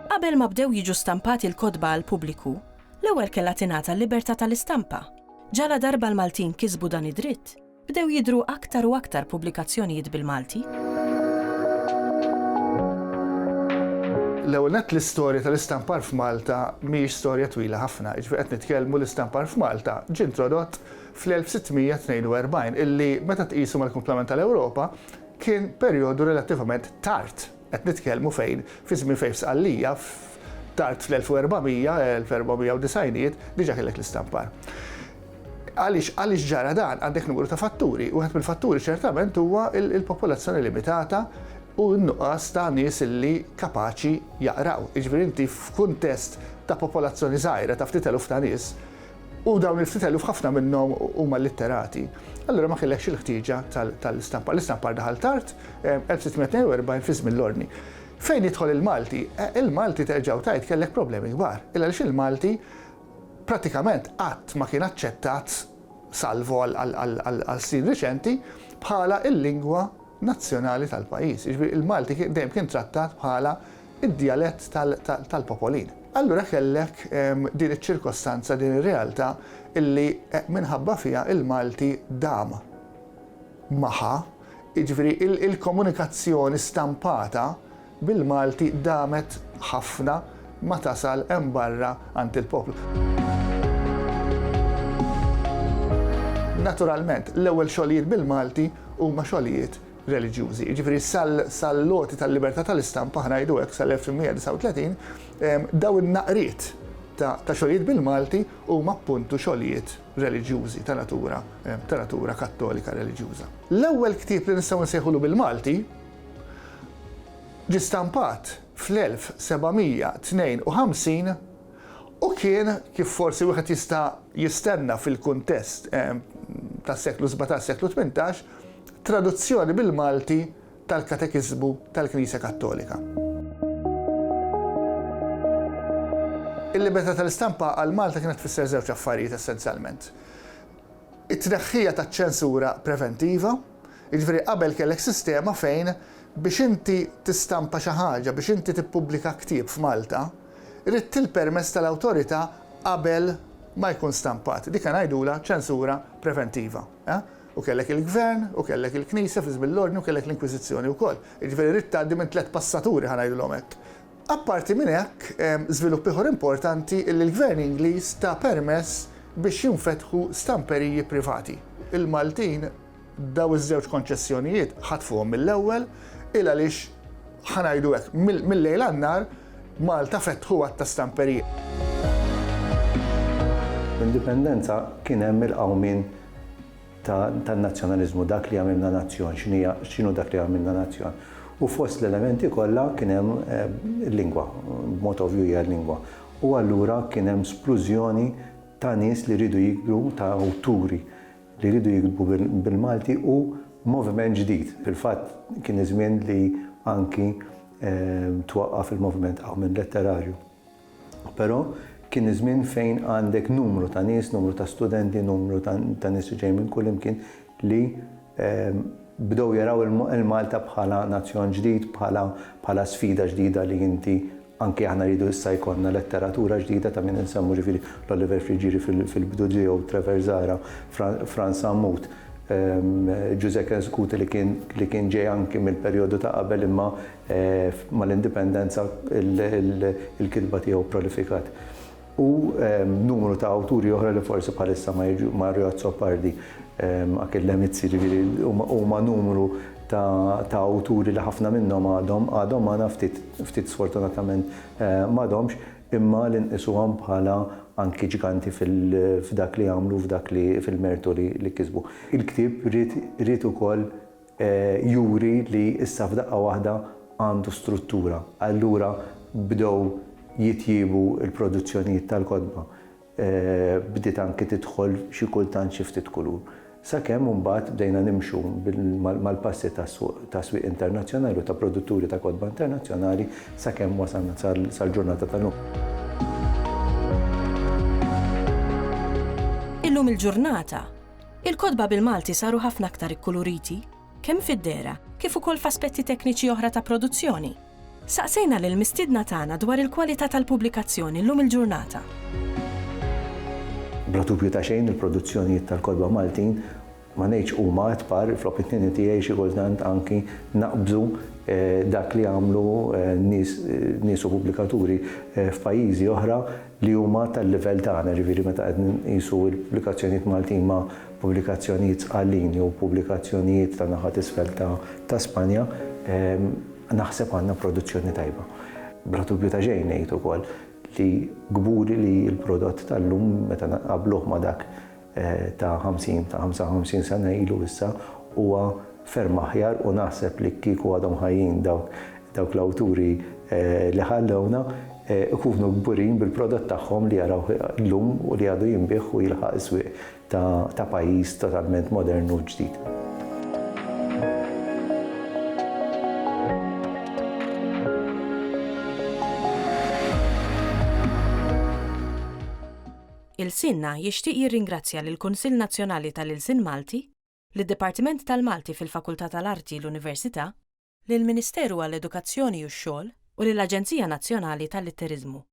Qabel ma bdew jiġu stampati l-kotba għal pubbliku, l-ewwel kellha tingħata l-libertà tal-istampa. Ġala darba l-Maltin kisbu dan id-dritt, bdew jidhru aktar u aktar pubblikazzjonijiet bil-Malti. L-ewwel nett l-istorja tal-istampar f'Malta mhijiex storja twila ħafna, jiġifieri qed nitkellmu l-istampar f'Malta ġie introdott fl-1642 illi meta tqisu mal-kumplament tal-Ewropa kien perjodu relattivament tard. Qed nitkellmu fejn fi żmien fejn f'Sqallija tard fl-1400, 1490 diġà kellek l-istampar. Għaliex ġara dan għandek numru ta' fatturi, u wieħed mill-fatturi ċertament huwa il-popolazzjoni limitata u n-nuqqas ta' nies illi kapaċi jaqraw. Jiġifieri inti f'kuntest ta' popolazzjoni żgħira ta' ftit eluf ta' nies u dawn il-ftit eluf ħafna minnhom huma litterati. Allura ma kellekx il-ħtieġa tal-istampar. L-istampar daħal tard 1642 fi żmien l-Orni. Fejn jidħol il-Malti? Il-Malti terġgħu tgħid kellek problemi kbar. Għaliex il-Malti pratikament qatt ma kien aċċettat salvo għal snin riċenti bħala il-lingwa nazzjonali tal-pajjiż. Jiġifieri il-Malti dejjem kien trattat bħala id-dialett tal-popolin. Allura kellek din iċ-ċirkostanza, din ir-realtà illi minħabba fiha il-Malti dam magħha, jiġifieri il-komunikazzjoni stampata bil-Malti damet ħafna ma tasal hemm barra għand il-poplu. Naturalment, l-ewwel xogħlijiet bil-Malti huma xogħlijiet reliġjużi. Jiġifieri sal-loti tal-libertà tal-istampa ħnajdu hekk sal-1939 daw in-naqriet ta' xogħlijiet bil-Malti huma appuntu xogħlijiet reliġjużi ta' natura kattolika reliġjuża. L-ewwel ktieb li nistgħu nsejħulu bil-Malti ġie stampat fl-1752 u kien kif forsi wieħed jista' jistenna fil-kuntest tas-seklu 17 seklu 18 traduzzjoni bil-Malti tal-Katekiżmu tal-Knisja Kattolika. Il-libertà tal-istampa għal Malta kienet tfisser żewġ affarijiet essenzjalment. It-tneħħija taċ-ċensura preventiva, jiġifieri qabel kellek sistema fejn biex inti tistampa xi ħaġa, biex inti tippubblika ktieb f'Malta, irid il-permess tal-awtorità qabel ma jkun stampat. Dik ngħidula ċensura preventiva. U kellek il-gvern, u kellek il-Knisja fi żmien l-Ordni, u kellek l-Inkwiżizzjoni wkoll. Jiġifieri rid tgħaddi minn 3 passaturi ħanajdulhom hekk. Apparti minn hekk, żvilupp ieħor importanti li l-Gvern Ingliż ta' permess biex jinfetħu stamperiji privati. Il-Maltin daw iż-żewġ konċessjonijiet ħatfuhom mill-ewwel il għaliex ħanajdu hekk mill-lejl għan-nar Malta fetħu għatta stamperiji. L-indipendenza kien hemm il-qawmin tan-nazzjonaliżmu, dak li għamilna nazzjon, x'inhu dak li għamilna nazzjon. U fost l-elementi kollha kien hemm il-lingwa, b'mod ovvju hija l-lingwa. U allura kien hemm splużjoni ta' nies li jridu jikbu, ta' awturi li jridu jikbu bil-Malti u moviment ġdid. Fil-fatt kien iż-żmien li anki twaqqaf il-moviment qawmin letterarju. Però kien iż-żmien fejn għandek numru ta' nies, numru ta' studenti, numru ta' nies ġej minn kull imkien li bdew jaraw il-Malta bħala nazzjon ġdid, bħala sfida ġdida li inti anke aħna rridu issa jkollna letteratura ġdida ta' min insemmu ġifieri l-Oliver Frigieri fil-bidu ġew Traversara, Franz Ammut, Giuseppe Scuti li kien ġej anke mill-perjodu ta' qabel imma mal-indipendenza il-kitba tiegħu prolifikat. U numru ta' awturi oħra li forsi bħalissa Mario Azzopardi, anke l-Lemizzi huma numru ta' awturi li ħafna minnhom għadhom ma ftit sfortunatament m'għadhomx, imma li nqisuhom bħala anki ġiganti f'dak li għamlu, f'dak li fil-mertu li kisbu. Il-ktieb rrid ukoll juri li issa f'daqqa waħda għandu struttura. Allura bdew jitjiebu l-produzzjonijiet tal-kotba. Bdiet anke tidħol xi kultant xi ftit kulur. Sakemm imbagħad bdejna nimxu mal-passi ta' swieq internazzjonali u ta' produtturi ta' kotba internazzjonali sakemm wasalna sal-ġurnata tal-lum. Illum il-ġurnata, il-kodba bil-Malti saru ħafna aktar ikkuluriti, kemm fid-dera kif ukoll f'aspetti tekniċi oħra ta' produzzjoni. Saqsejna lil mistiedna tagħna dwar il-kwalità tal-pubblikazzjoni llum il-ġurnata. Bla dubju ta' xejn il-produzzjonijiet tal-kodba Maltin ma ngħidx huma tpar fl-opinjoni tiegħi xi kultant anki naqbżu dak li għamlu nies u pubblikaturi f'pajjiżi oħra li huma tal-livell tagħna, ġifieri meta qed nqisu l-pubblikazzjonijiet Maltin ma' pubblikazzjonijiet sqallin jew pubblikazzjonijiet ta' naħa t'isfel ta' Spanja, naħseb għandna produzzjoni tajba. Bla dubju ta' xejn ngħid ukoll li gburi li l-prodott tal-lum meta naqabluh ma' dak ta' 55 sena ilu issa huwa ferm aħjar u naħseb li kieku għadhom ħajjin dawk l-awturi li ħallewna ikunu gburin bil-prodott tagħhom li jaraw llum u li għadu jinbih u jilħaq iswieq ta' pajjiż totalment modern u ġdid. Il-Sinna jixtieq jirringrazzja lill-Kunsill Nazzjonali tal-Ilsien Malti, lid-Dipartiment tal-Malti fil-Fakultà tal-Arti l-Università, lill-Ministeru għall-Edukazzjoni u x-Xogħol u lill-Aġenzija Nazzjonali tal-Litteriżmu.